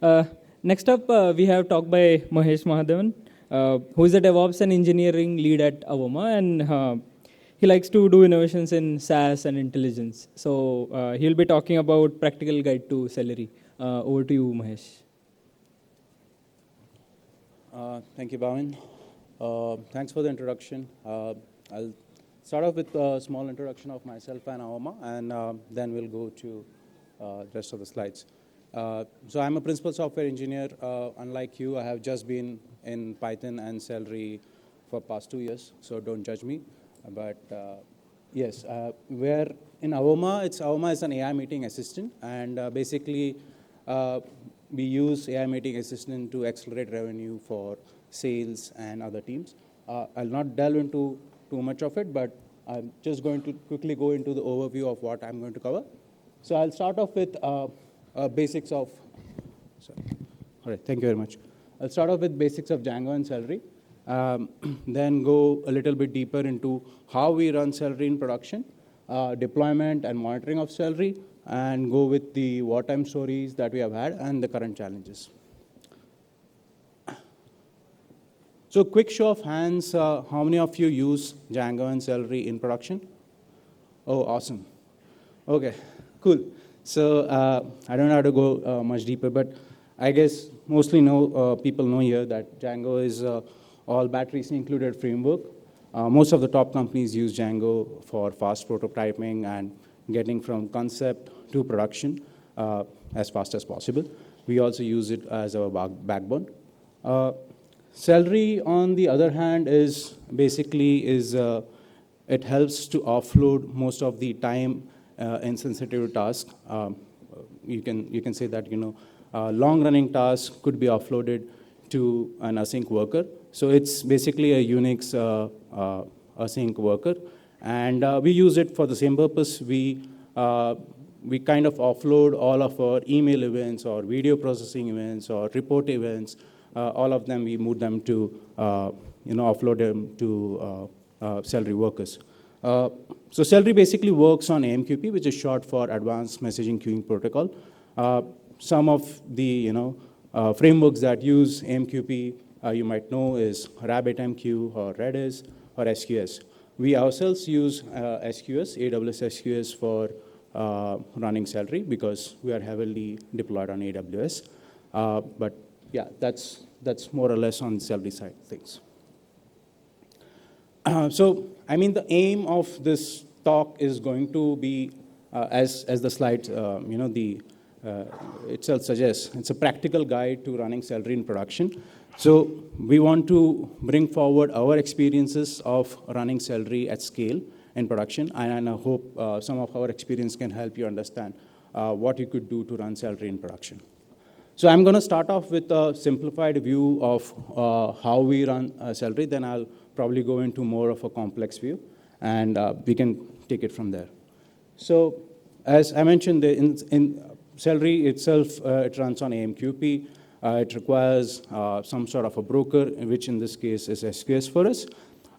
Uh, Next up, we have talk by Mahesh Mahadevan, who is a DevOps and engineering lead at Avoma, and he likes to do innovations in SaaS and intelligence. So he'll be talking about practical guide to Celery. Over to you, Mahesh. Thank you, Bhavin. Thanks for the introduction. I'll start off with a small introduction of myself and Avoma, and then we'll go to the rest of the slides. So I'm a principal software engineer. Unlike you, I have just been in Python and Celery for past 2 years, so don't judge me. But yes, we're in Avoma. Avoma is an AI meeting assistant, and basically we use AI meeting assistant to accelerate revenue for sales and other teams. I'll not delve into too much of it, but I'm just going to quickly go into the overview of what I'm going to cover. So I'll start off with basics of, sorry. All right, thank you very much. I'll start off with basics of Django and Celery, then go a little bit deeper into how we run Celery in production, deployment and monitoring of Celery, and go with the wartime stories that we have had and the current challenges. So quick show of hands, how many of you use Django and Celery in production? Oh, awesome. Okay, cool. So I don't have to go much deeper, but I guess mostly people know here that Django is all batteries included framework. Most of the top companies use Django for fast prototyping and getting from concept to production as fast as possible. We also use it as our backbone. Celery, on the other hand, is basically it helps to offload most of the time insensitive tasks. You can say that long-running tasks could be offloaded to an async worker. So it's basically a Unix async worker, and we use it for the same purpose. We kind of offload all of our email events or video processing events or report events. All of them, we move them to offload them to Celery workers. So Celery basically works on AMQP, which is short for Advanced Messaging Queuing Protocol. Some of the frameworks that use AMQP you might know is RabbitMQ or Redis or SQS. We ourselves use SQS, AWS SQS for running Celery because we are heavily deployed on AWS. But yeah, that's more or less on the Celery side of things. So, I mean, the aim of this talk is going to be, as the slide, itself suggests, it's a practical guide to running Celery in production. So we want to bring forward our experiences of running Celery at scale in production, and I hope some of our experience can help you understand what you could do to run Celery in production. So I'm going to start off with a simplified view of how we run Celery, then I'll probably go into more of a complex view, and we can take it from there. So as I mentioned, in Celery itself, it runs on AMQP. It requires some sort of a broker, which in this case is SQS for us.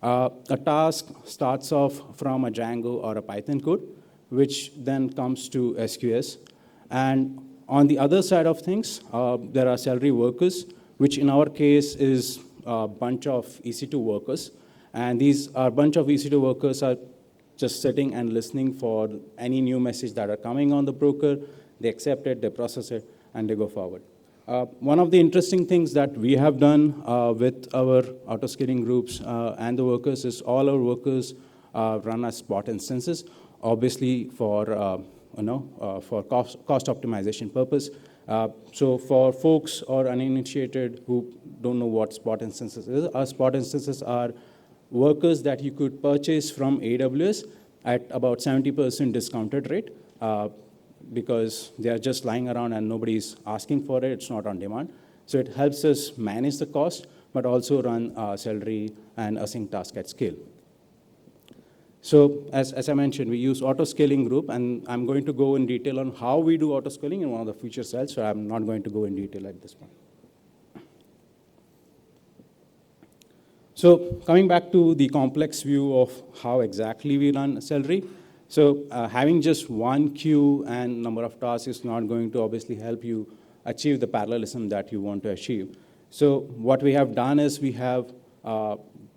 A task starts off from a Django or a Python code, which then comes to SQS. And on the other side of things, there are Celery workers, which in our case is a bunch of EC2 workers. And these are bunch of EC2 workers are just sitting and listening for any new message that are coming on the broker. They accept it, they process it, and they go forward. One of the interesting things that we have done with our auto-scaling groups and the workers is all our workers run as spot instances, obviously for cost optimization purpose. So for folks or uninitiated who don't know what spot instances is, our spot instances are workers that you could purchase from AWS at about 70% discounted rate. Because they are just lying around and nobody's asking for it, it's not on demand. So it helps us manage the cost, but also run Celery and async task at scale. So as I mentioned, we use auto-scaling group, and I'm going to go in detail on how we do auto-scaling in one of the future slides, so I'm not going to go in detail at this point. So coming back to the complex view of how exactly we run Celery. So having just one queue and number of tasks is not going to obviously help you achieve the parallelism that you want to achieve. So what we have done is we have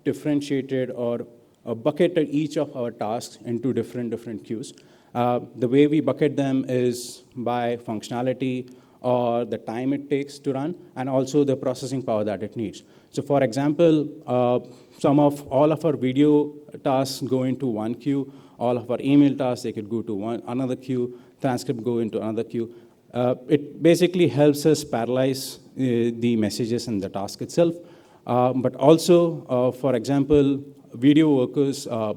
differentiated or bucketed each of our tasks into different queues. The way we bucket them is by functionality or the time it takes to run, and also the processing power that it needs. So for example, all of our video tasks go into one queue, all of our email tasks, they could go to another queue, transcript go into another queue. It basically helps us parallelize the messages in the task itself. But also, for example, video workers are,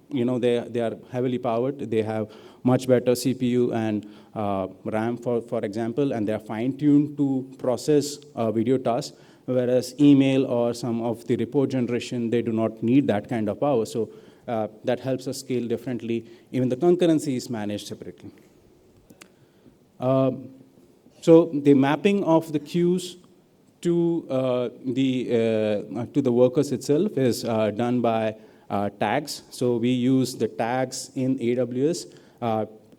they are heavily powered. They have much better CPU and RAM, for example, and they are fine-tuned to process video tasks, whereas email or some of the report generation, they do not need that kind of power. So that helps us scale differently. Even the concurrency is managed separately. So the mapping of the queues to the workers itself is done by tags. So we use the tags in AWS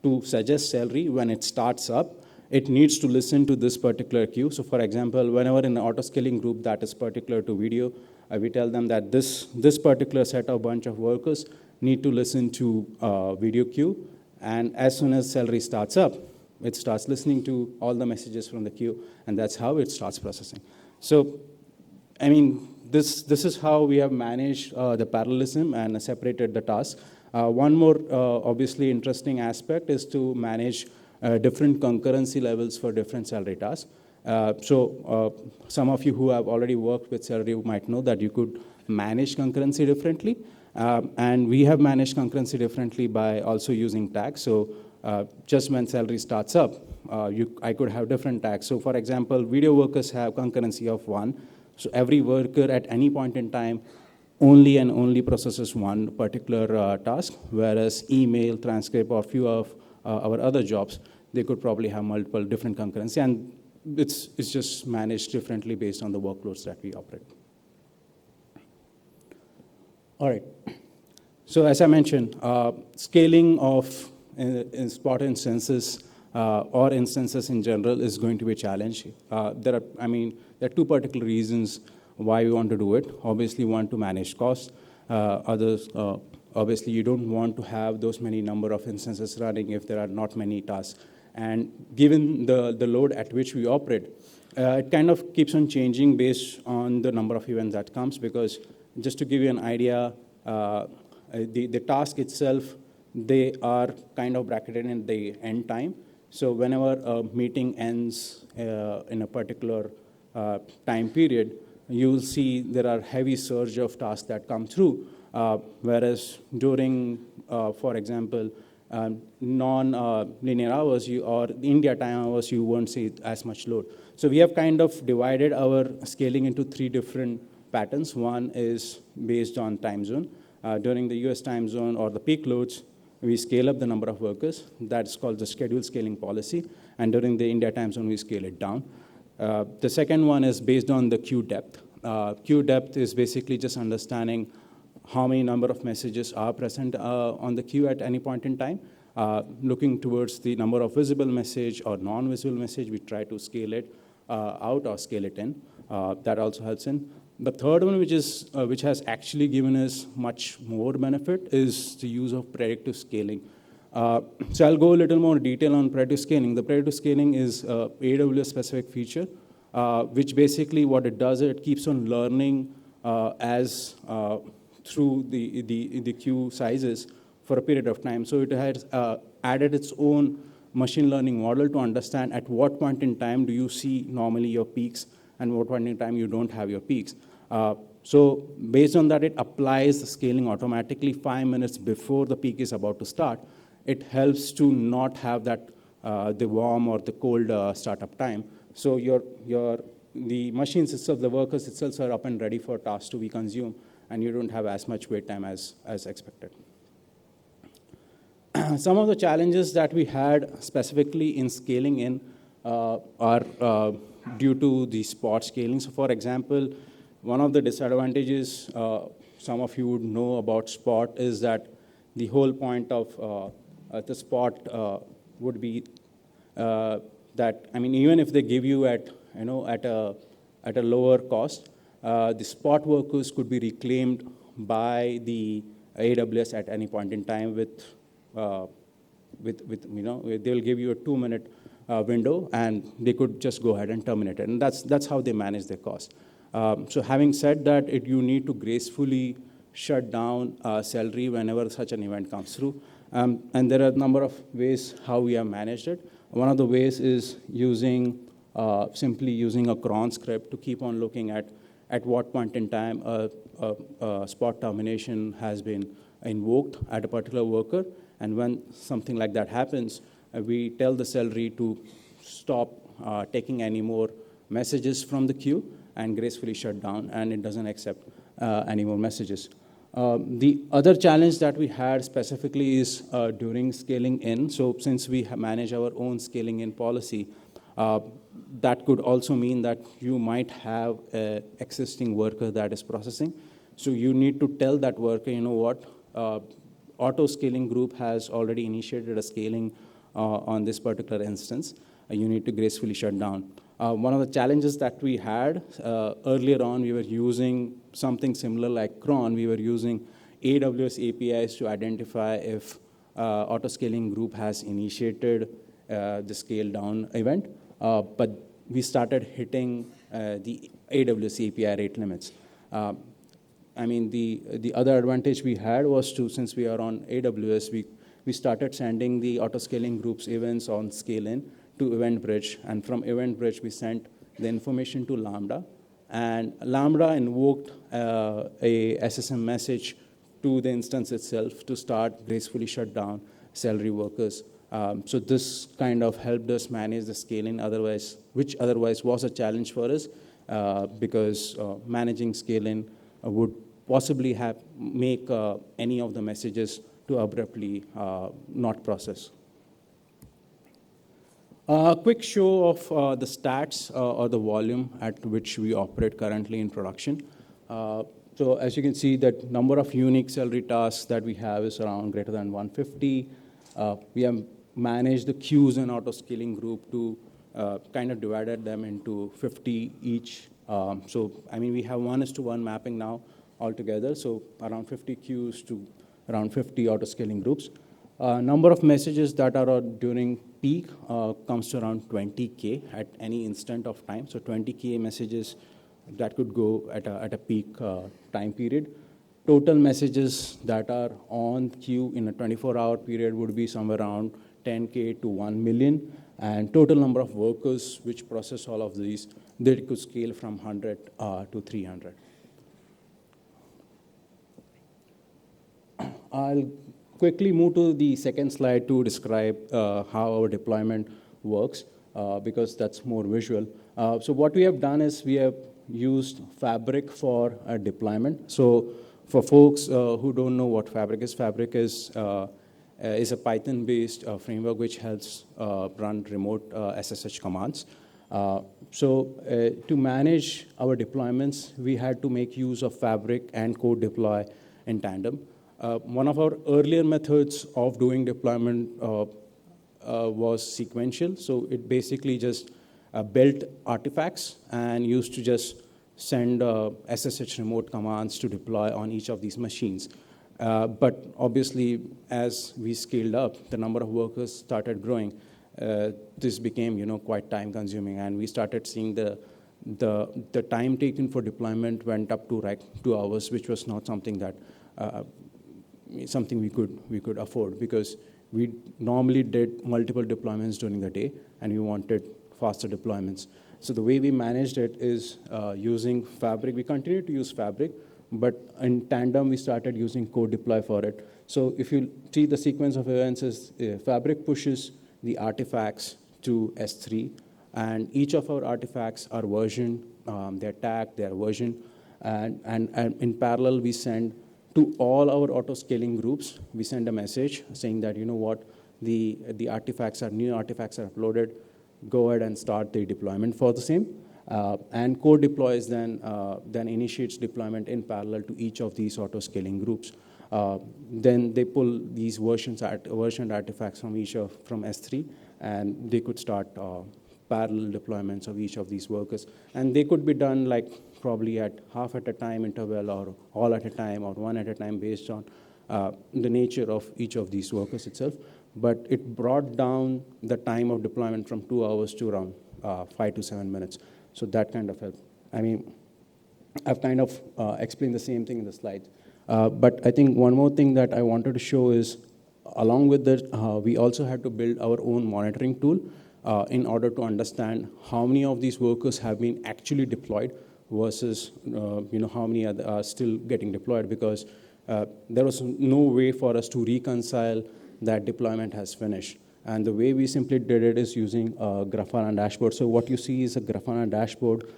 to suggest Celery when it starts up. It needs to listen to this particular queue. So for example, whenever in an auto-scaling group that is particular to video, we tell them that this particular set of bunch of workers need to listen to video queue. And as soon as Celery starts up, it starts listening to all the messages from the queue, and that's how it starts processing. So, I mean, this is how we have managed the parallelism and separated the tasks. One more obviously interesting aspect is to manage different concurrency levels for different Celery tasks. Some of you who have already worked with Celery might know that you could manage concurrency differently. And we have managed concurrency differently by also using tags. So just when Celery starts up, I could have different tags. So for example, video workers have concurrency of 1. So every worker at any point in time only and only processes one particular task, whereas email, transcript, or few of our other jobs, they could probably have multiple different concurrency. And it's just managed differently based on the workloads that we operate. All right. So as I mentioned, scaling of in Spot instances or instances in general is going to be a challenge. There are two particular reasons why we want to do it. Obviously, we want to manage costs. Others, obviously, you don't want to have those many number of instances running if there are not many tasks. And given the load at which we operate, it kind of keeps on changing based on the number of events that comes, because just to give you an idea, the task itself, they are kind of bracketed in the end time. So whenever a meeting ends in a particular time period, you'll see there are heavy surge of tasks that come through, whereas during, for example, non-linear hours or India time hours, you won't see as much load. So we have kind of divided our scaling into 3 different patterns. One is based on time zone. During the US time zone or the peak loads, we scale up the number of workers. That's called the schedule scaling policy. And during the India time zone, we scale it down. The second one is based on the queue depth. Queue depth is basically just understanding how many number of messages are present on the queue at any point in time. Looking towards the number of visible message or non-visible message, we try to scale it out or scale it in. That also helps in. The third one, which has actually given us much more benefit, is the use of predictive scaling. So I'll go a little more detail on predictive scaling. The predictive scaling is a AWS-specific feature, which basically what it does, it keeps on learning through the queue sizes for a period of time. So it has added its own machine learning model to understand at what point in time do you see normally your peaks and what point in time you don't have your peaks. So based on that, it applies the scaling automatically 5 minutes before the peak is about to start. It helps to not have that the warm or the cold startup time. So the machines itself, the workers itself are up and ready for tasks to be consumed, and you don't have as much wait time as expected. Some of the challenges that we had specifically in scaling in are due to the Spot scaling. So for example, one of the disadvantages some of you would know about Spot is that the whole point of the Spot would be that, I mean, even if they give you at, at a lower cost, the spot workers could be reclaimed by the AWS at any point in time they will give you a 2-minute window, and they could just go ahead and terminate it. And that's how they manage their cost. So having said that, you need to gracefully shut down Celery whenever such an event comes through. And there are a number of ways how we have managed it. One of the ways is simply using a cron script to keep on looking at what point in time a spot termination has been invoked at a particular worker. And when something like that happens, we tell the Celery to stop taking any more messages from the queue and gracefully shut down, and it doesn't accept any more messages. The other challenge that we had specifically is during scaling in. So since we manage our own scaling in policy, that could also mean that you might have an existing worker that is processing. So you need to tell that worker, you know what, auto scaling group has already initiated a scaling on this particular instance. You need to gracefully shut down. One of the challenges that we had earlier on, we were using something similar like cron. We were using AWS APIs to identify if auto-scaling group has initiated the scale down event, but we started hitting the AWS API rate limits. I mean, the other advantage we had was since we are on AWS, we started sending the auto-scaling groups events on scale-in to EventBridge, and from EventBridge, we sent the information to Lambda, and Lambda invoked a SSM message to the instance itself to start gracefully shut down Celery workers. So this kind of helped us manage the scaling, which otherwise was a challenge for us, because managing scaling would possibly make any of the messages to abruptly not process. A quick show of the stats or the volume at which we operate currently in production. So as you can see, that number of unique Celery tasks that we have is around greater than 150. We have managed the queues and auto-scaling group to kind of divided them into 50 each. So, I mean, we have 1:1 mapping now altogether, so around 50 queues to around 50 auto-scaling groups. Number of messages that are during peak comes to around 20K at any instant of time. So 20K messages that could go at a peak time period. Total messages that are on queue in a 24-hour period would be somewhere around 10K to 1 million. And total number of workers which process all of these, they could scale from 100 to 300. I'll quickly move to the second slide to describe how our deployment works, because that's more visual. So what we have done is we have used Fabric for a deployment. So for folks who don't know what Fabric is a Python-based framework which helps run remote SSH commands. So to manage our deployments, we had to make use of Fabric and code deploy in tandem. One of our earlier methods of doing deployment was sequential. So it basically just built artifacts and used to just send SSH remote commands to deploy on each of these machines. But obviously, as we scaled up, the number of workers started growing. This became, quite time-consuming, and we started seeing the time taken for deployment went up to like 2 hours, which was not something that we could afford, because we normally did multiple deployments during the day, and we wanted faster deployments. So the way we managed it is using Fabric. We continue to use Fabric, but in tandem, we started using code deploy for it. So if you see the sequence of events is Fabric pushes the artifacts to S3, and each of our artifacts are versioned, they're tagged, they're versioned, and in parallel, we send to all our auto-scaling groups, we send a message saying that, the new artifacts are uploaded, go ahead and start the deployment for the same. And code deploys then initiates deployment in parallel to each of these auto-scaling groups. Then they pull these versioned artifacts from from S3, and they could start parallel deployments of each of these workers. And they could be done like probably at half at a time interval or all at a time or one at a time based on the nature of each of these workers itself. But it brought down the time of deployment from 2 hours to around 5 to 7 minutes. So that kind of helped. I mean, I've kind of explained the same thing in the slides. But I think one more thing that I wanted to show is, along with that, we also had to build our own monitoring tool in order to understand how many of these workers have been actually deployed versus how many are still getting deployed, because there was no way for us to reconcile that deployment has finished. And the way we simply did it is using a Grafana dashboard. So what you see is a Grafana dashboard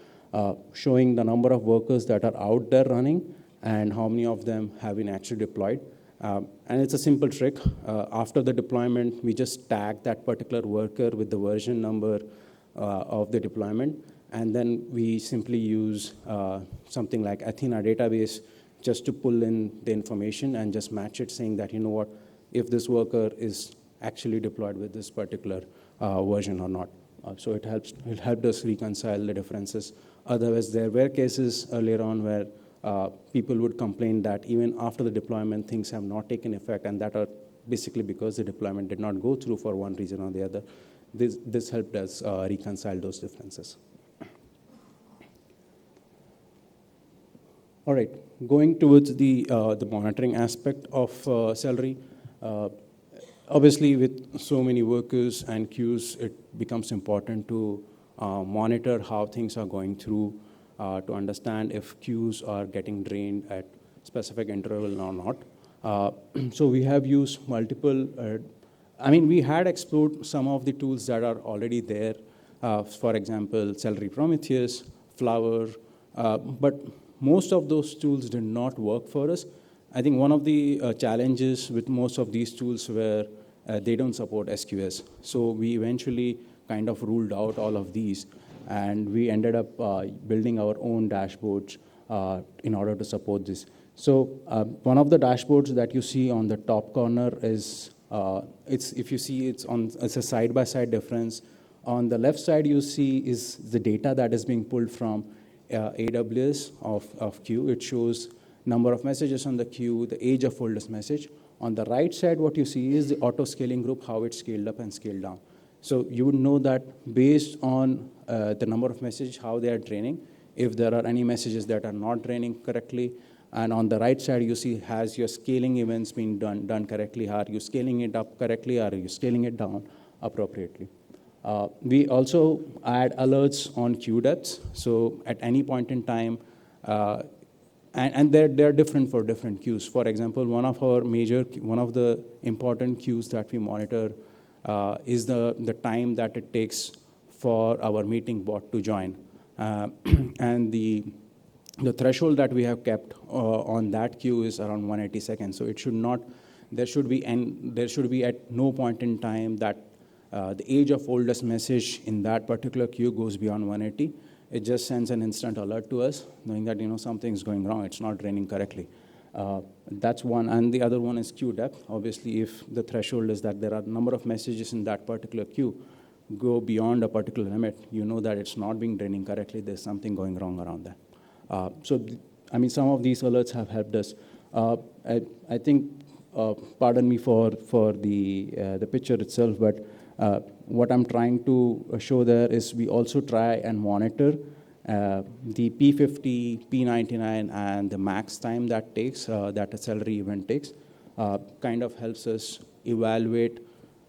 showing the number of workers that are out there running and how many of them have been actually deployed. And it's a simple trick. After the deployment, we just tag that particular worker with the version number of the deployment. And then we simply use something like Athena database just to pull in the information and just match it, saying that, you know what, if this worker is actually deployed with this particular version or not. So it helped us reconcile the differences. Otherwise, there were cases earlier on where people would complain that even after the deployment, things have not taken effect, and that are basically because the deployment did not go through for one reason or the other. This helped us reconcile those differences. All right, going towards the monitoring aspect of Celery. Obviously, with so many workers and queues, it becomes important to monitor how things are going through, to understand if queues are getting drained at specific interval or not. So we have used multiple, we had explored some of the tools that are already there. For example, Celery Prometheus, Flower, but most of those tools did not work for us. I think one of the challenges with most of these tools were they don't support SQS. So we eventually kind of ruled out all of these, and we ended up building our own dashboards in order to support this. So one of the dashboards that you see on the top corner is, if you see, it's a side-by-side difference. On the left side, you see is the data that is being pulled from AWS of queue. It shows number of messages on the queue, the age of oldest message. On the right side, what you see is the auto-scaling group, how it's scaled up and scaled down. So you would know that based on the number of messages, how they are draining, if there are any messages that are not draining correctly. And on the right side, you see, has your scaling events been done correctly? Are you scaling it up correctly? Are you scaling it down appropriately? We also add alerts on queue depths. So at any point in time, and they're different for different queues. For example, one of the important queues that we monitor is the time that it takes for our meeting bot to join. And the threshold that we have kept on that queue is around 180 seconds. So there should be at no point in time that the age of oldest message in that particular queue goes beyond 180. It just sends an instant alert to us, knowing that something's going wrong. It's not draining correctly. That's one, and the other one is queue depth. Obviously, if the threshold is that there are a number of messages in that particular queue go beyond a particular limit, you know that it's not being draining correctly. There's something going wrong around that. Some of these alerts have helped us. I think, pardon me for the picture itself, but what I'm trying to show there is we also try and monitor the P50, P99, and the max time that takes, that a Celery event takes, kind of helps us evaluate,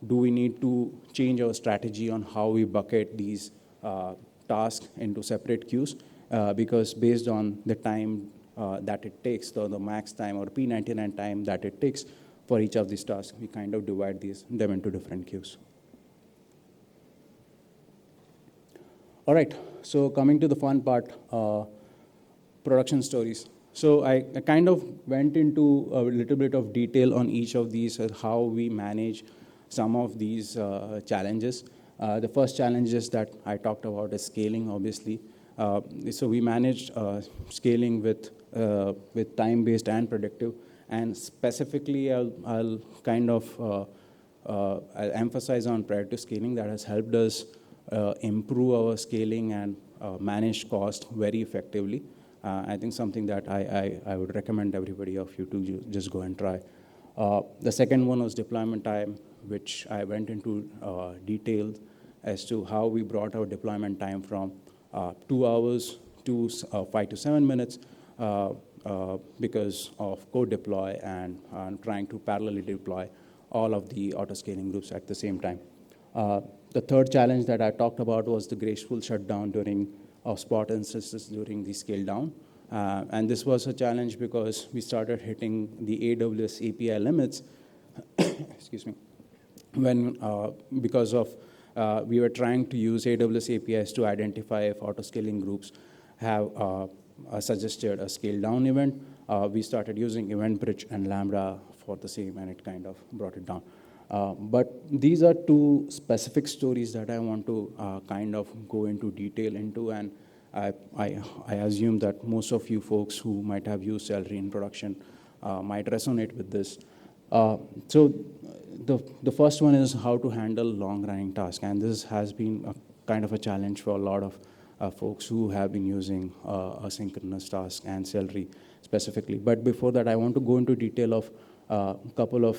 do we need to change our strategy on how we bucket these tasks into separate queues? Because based on the time that it takes, the max time or P99 time that it takes for each of these tasks, we kind of divide them into different queues. All right, so coming to the fun part, production stories. So I kind of went into a little bit of detail on each of these, how we manage some of these challenges. The first challenges that I talked about is scaling, obviously. So we managed scaling with time-based and predictive. And specifically, I'll kind of I'll emphasize on predictive scaling that has helped us improve our scaling and manage cost very effectively. I think something that I would recommend everybody of you to just go and try. The second one was deployment time, which I went into detail as to how we brought our deployment time from 2 hours to 5 to 7 minutes because of code deploy and trying to parallelly deploy all of the auto-scaling groups at the same time. The third challenge that I talked about was the graceful shutdown during spot instances during the scale down. And this was a challenge because we started hitting the AWS API limits, excuse me, when because of we were trying to use AWS APIs to identify if auto-scaling groups have suggested a scale down event. We started using EventBridge and Lambda for the same, and it kind of brought it down. But these are two specific stories that I want to kind of go into detail into, and I assume that most of you folks who might have used Celery in production might resonate with this. So the first one is how to handle long-running tasks, and this has been a kind of a challenge for a lot of folks who have been using asynchronous tasks and Celery specifically. But before that, I want to go into detail of a couple of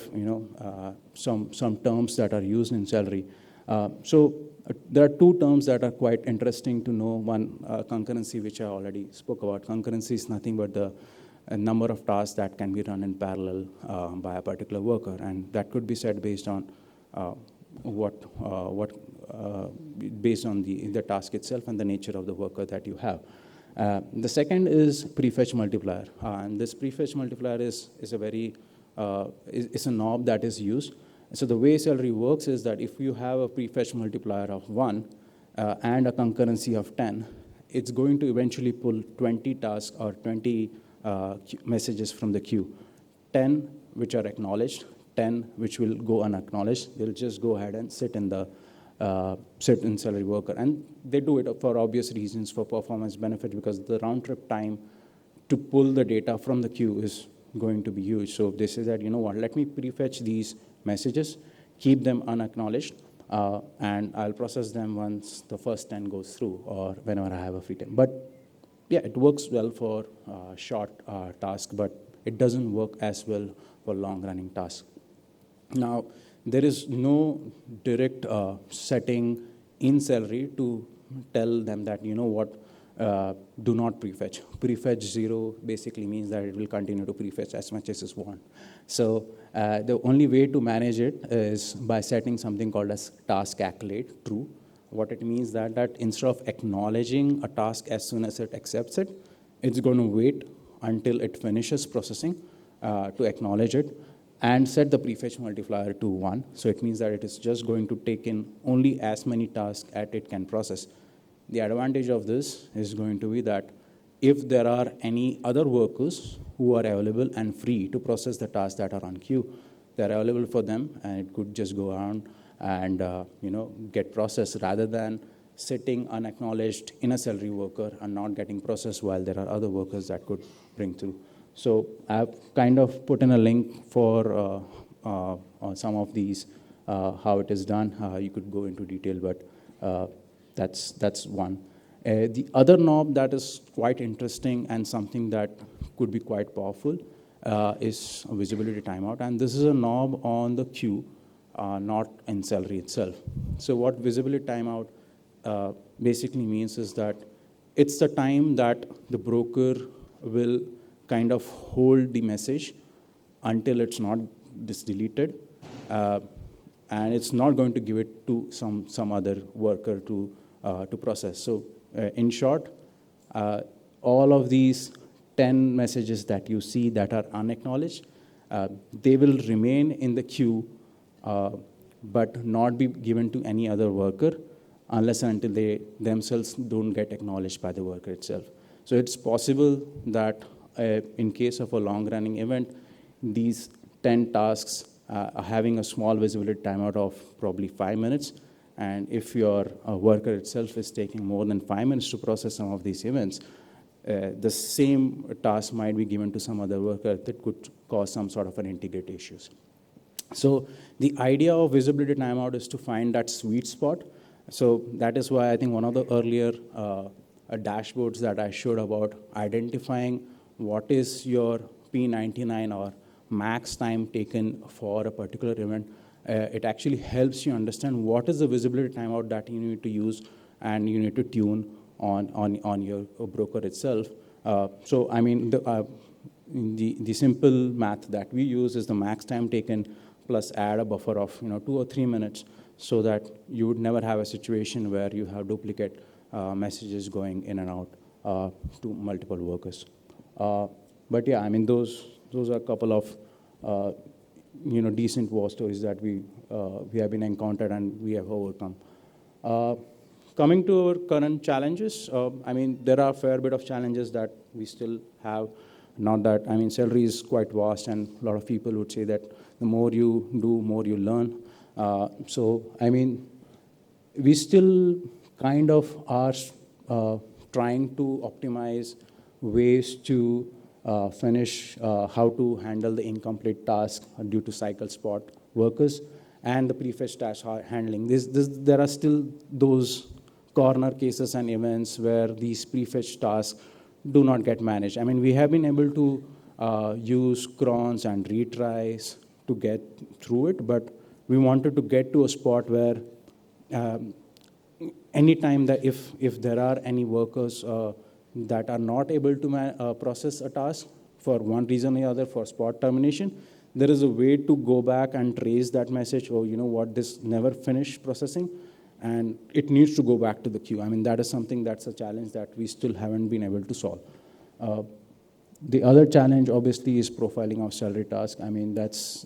some terms that are used in Celery. So there are two terms that are quite interesting to know. One, concurrency, which I already spoke about. Concurrency is nothing but the number of tasks that can be run in parallel by a particular worker, and that could be set based on based on the task itself and the nature of the worker that you have. The second is prefetch multiplier, and this prefetch multiplier is a very is a knob that is used. So the way Celery works is that if you have a prefetch multiplier of 1 and a concurrency of 10, it's going to eventually pull 20 tasks or 20 messages from the queue. 10 which are acknowledged, 10 which will go unacknowledged. They'll just go ahead and sit in Celery worker. And they do it for obvious reasons, for performance benefit, because the round trip time to pull the data from the queue is going to be huge. So they say that, you know what, let me prefetch these messages, keep them unacknowledged, and I'll process them once the first 10 goes through or whenever I have a free time. But yeah, it works well for short tasks, but it doesn't work as well for long-running tasks. Now, there is no direct setting in Celery to tell them that, you know what, do not prefetch. Prefetch 0 basically means that it will continue to prefetch as much as is want. So the only way to manage it is by setting something called as task accolade true. What it means that instead of acknowledging a task as soon as it accepts it, it's going to wait until it finishes processing to acknowledge it, and set the prefetch multiplier to 1. So it means that it is just going to take in only as many tasks as it can process. The advantage of this is going to be that if there are any other workers who are available and free to process the tasks that are on queue, they're available for them, and it could just go around and get processed rather than sitting unacknowledged in a Celery worker and not getting processed while there are other workers that could bring through. So I've kind of put in a link for some of these, how it is done. You could go into detail, but that's one. The other knob that is quite interesting and something that could be quite powerful is a visibility timeout. And this is a knob on the queue, not in Celery itself. So what visibility timeout basically means is that it's the time that the broker will kind of hold the message until it's not deleted, and it's not going to give it to some other worker to process. So in short, all of these 10 messages that you see that are unacknowledged, they will remain in the queue, but not be given to any other worker unless and until they themselves don't get acknowledged by the worker itself. So it's possible that in case of a long-running event, these 10 tasks are having a small visibility timeout of probably 5 minutes. And if your worker itself is taking more than 5 minutes to process some of these events, the same task might be given to some other worker that could cause some sort of an integrity issues. So the idea of visibility timeout is to find that sweet spot So that is why I think one of the earlier dashboards that I showed about identifying what is your P99 or max time taken for a particular event, it actually helps you understand what is the visibility timeout that you need to use and you need to tune on your broker itself. So I mean, the simple math that we use is the max time taken plus add a buffer of 2 or 3 minutes, so that you would never have a situation where you have duplicate messages going in and out to multiple workers. But yeah, I mean, those are a couple of decent war stories that we have been encountered and we have overcome. Coming to our current challenges, I mean, there are a fair bit of challenges that we still have. Not that, I mean, Celery is quite vast, and a lot of people would say that the more you do, more you learn. So, I mean, we still kind of are trying to optimize ways to finish how to handle the incomplete task due to cycle spot workers and the prefetch task handling. There are still those corner cases and events where these prefetch tasks do not get managed. I mean, we have been able to use crons and retries to get through it, but we wanted to get to a spot where anytime that if there are any workers that are not able to process a task for one reason or the other for spot termination, there is a way to go back and trace that message, oh, you know what, this never finished processing, and it needs to go back to the queue. I mean, that is something that's a challenge that we still haven't been able to solve. The other challenge, obviously, is profiling of Celery task. I mean,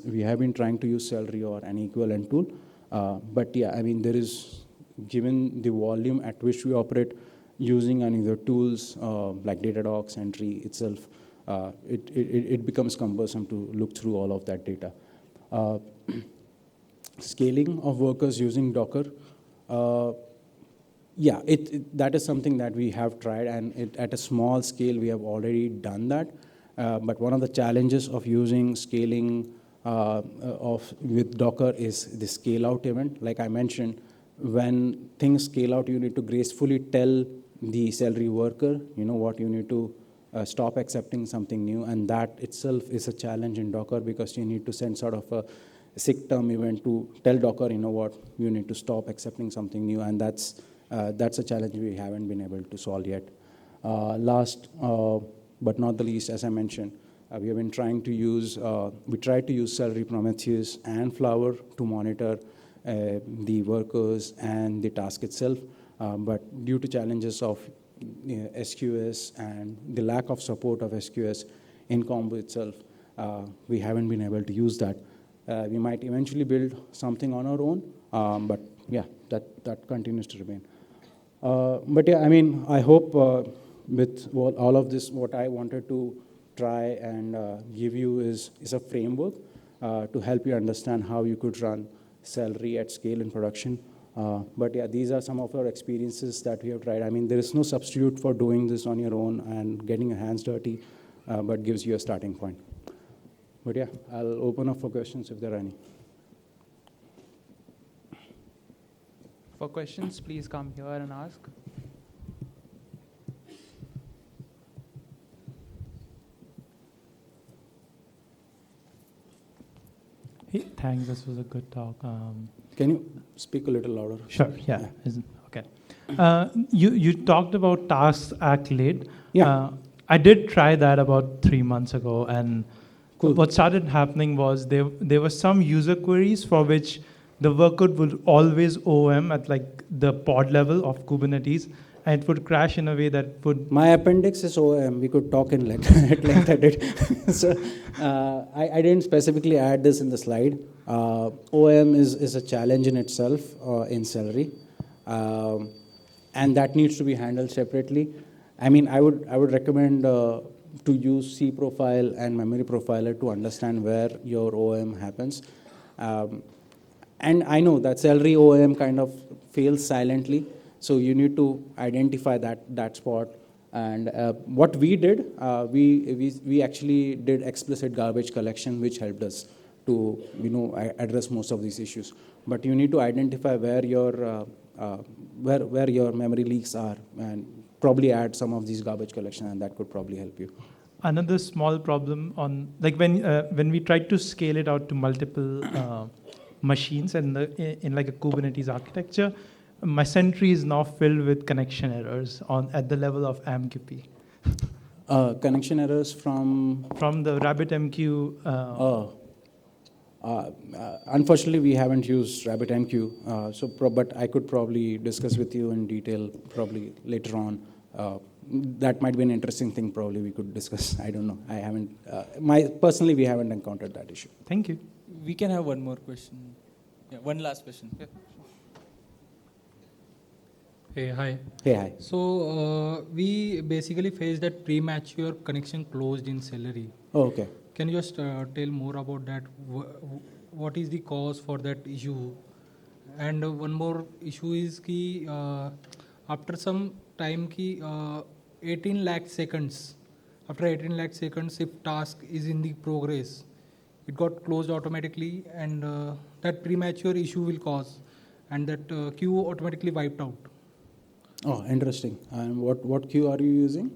we have been trying to use Celery or an equivalent tool. But yeah, I mean, there is, given the volume at which we operate, using any other tools like Datadocs, Entry itself, it becomes cumbersome to look through all of that data. Scaling of workers using Docker. Yeah, that is something that we have tried, and at a small scale, we have already done that. But one of the challenges of using scaling with Docker is the scale out event. Like I mentioned, when things scale out, you need to gracefully tell the Celery worker, you know what, you need to stop accepting something new, and that itself is a challenge in Docker because you need to send sort of a sick term event to tell Docker, you know what, you need to stop accepting something new, and that's a challenge we haven't been able to solve yet. Last but not the least, as I mentioned, we have been trying to use, we tried to use Celery, Prometheus, and Flower to monitor the workers and the task itself. But due to challenges of SQS and the lack of support of SQS in Combo itself, we haven't been able to use that. We might eventually build something on our own, but yeah, that continues to remain. But yeah, I mean, I hope with all of this, what I wanted to try and give you is a framework to help you understand how you could run Celery at scale in production. But yeah, these are some of our experiences that we have tried. I mean, there is no substitute for doing this on your own and getting your hands dirty, but gives you a starting point. But yeah, I'll open up for questions if there are any. For questions, please come here and ask. Hey, thanks. This was a good talk. Can you speak a little louder? Sure. Yeah. Okay. You talked about tasks act late. Yeah. I did try that about 3 months ago, and Cool. what started happening was there were some user queries for which the worker would always OM at like the pod level of Kubernetes, and it would crash in a way that would. My appendix is OM. We could talk in length at it. So I didn't specifically add this in the slide. OM is a challenge in itself in Celery, and that needs to be handled separately. I mean, I would recommend to use C profile and memory profiler to understand where your OM happens. And I know that Celery OM kind of fails silently, so you need to identify that spot. And what we did, we actually did explicit garbage collection, which helped us to address most of these issues. But you need to identify where your where your memory leaks are, and probably add some of these garbage collection, and that could probably help you. Another small problem on like when we tried to scale it out to multiple machines and in like a Kubernetes architecture, my Sentry is now filled with connection errors at the level of AMQP. Connection errors from the RabbitMQ. Unfortunately, we haven't used RabbitMQ, but I could probably discuss with you in detail probably later on. That might be an interesting thing. Probably we could discuss. I don't know. I haven't. Personally, we haven't encountered that issue. Thank you. We can have one more question. Yeah, one last question. Yeah. Hey, hi. Hey, hi. So we basically face that premature connection closed in Celery. Oh, okay. Can you just tell more about that? What is the cause for that issue? And one more issue is ki after some time ki 18 lakh seconds. After 18 lakh seconds, if task is in the progress, it got closed automatically, and that premature issue will cause, and that queue automatically wiped out. Oh, interesting. And what queue are you using?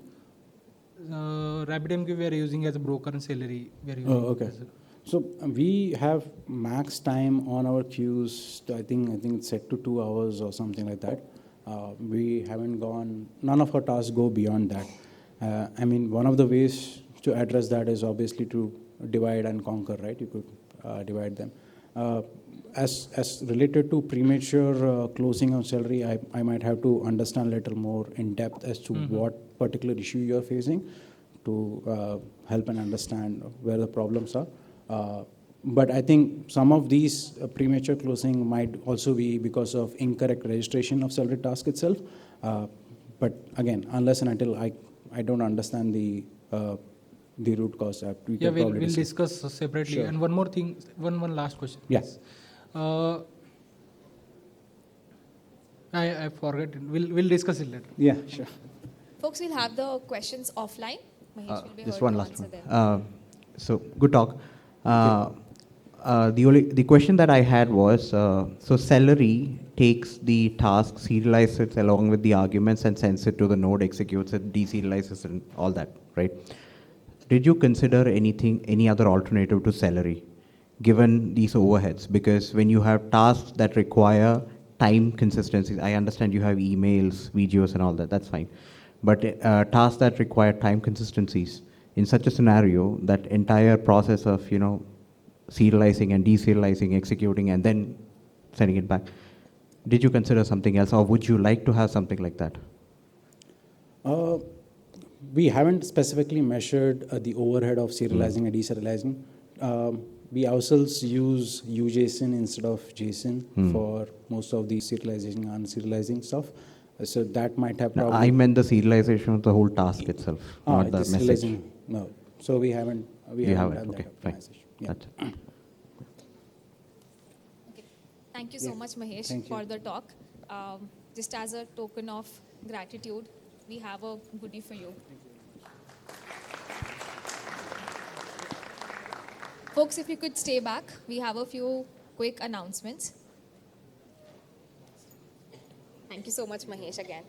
RabbitMQ we are using as a broker, and Celery we are using. Oh, okay. So we have max time on our queues. I think it's set to 2 hours or something like that. We haven't gone. None of our tasks go beyond that. I mean, one of the ways to address that is obviously to divide and conquer, right? You could divide them. As related to premature closing of Celery, I might have to understand a little more in depth as to what particular issue you're facing to help and understand where the problems are. But I think some of these premature closing might also be because of incorrect registration of Celery task itself. But again, unless and until I don't understand the root cause, We'll discuss separately. Sure. And one more thing, one last question. Yes. I forgot. We'll discuss it later. Yeah, sure. Folks, we'll have the questions offline. Mahesh will be Just heard one to last answer one. them. So good talk. The question that I had was, so Celery takes the task, serializes it along with the arguments, and sends it to the node, executes it, deserializes and all that, right? Did you consider any other alternative to Celery, given these overheads? Because when you have tasks that require time consistencies, I understand you have emails, videos, and all that. That's fine. But tasks that require time consistencies, in such a scenario, that entire process of serializing and deserializing, executing, and then sending it back. Did you consider something else, or would you like to have something like that? We haven't specifically measured the overhead of serializing and deserializing. We ourselves use UJSON instead of JSON for most of the serializing and unserializing stuff. So that might have probably... I meant the serialization of the whole task itself, not the message. No. So we haven't done Okay, that fine. optimization. Yeah. That's it. Okay. Thank you so much, Mahesh, for the talk. Just as a token of gratitude, we have a goodie for you. Folks, if you could stay back, we have a few quick announcements. Thank you so much, Mahesh, again.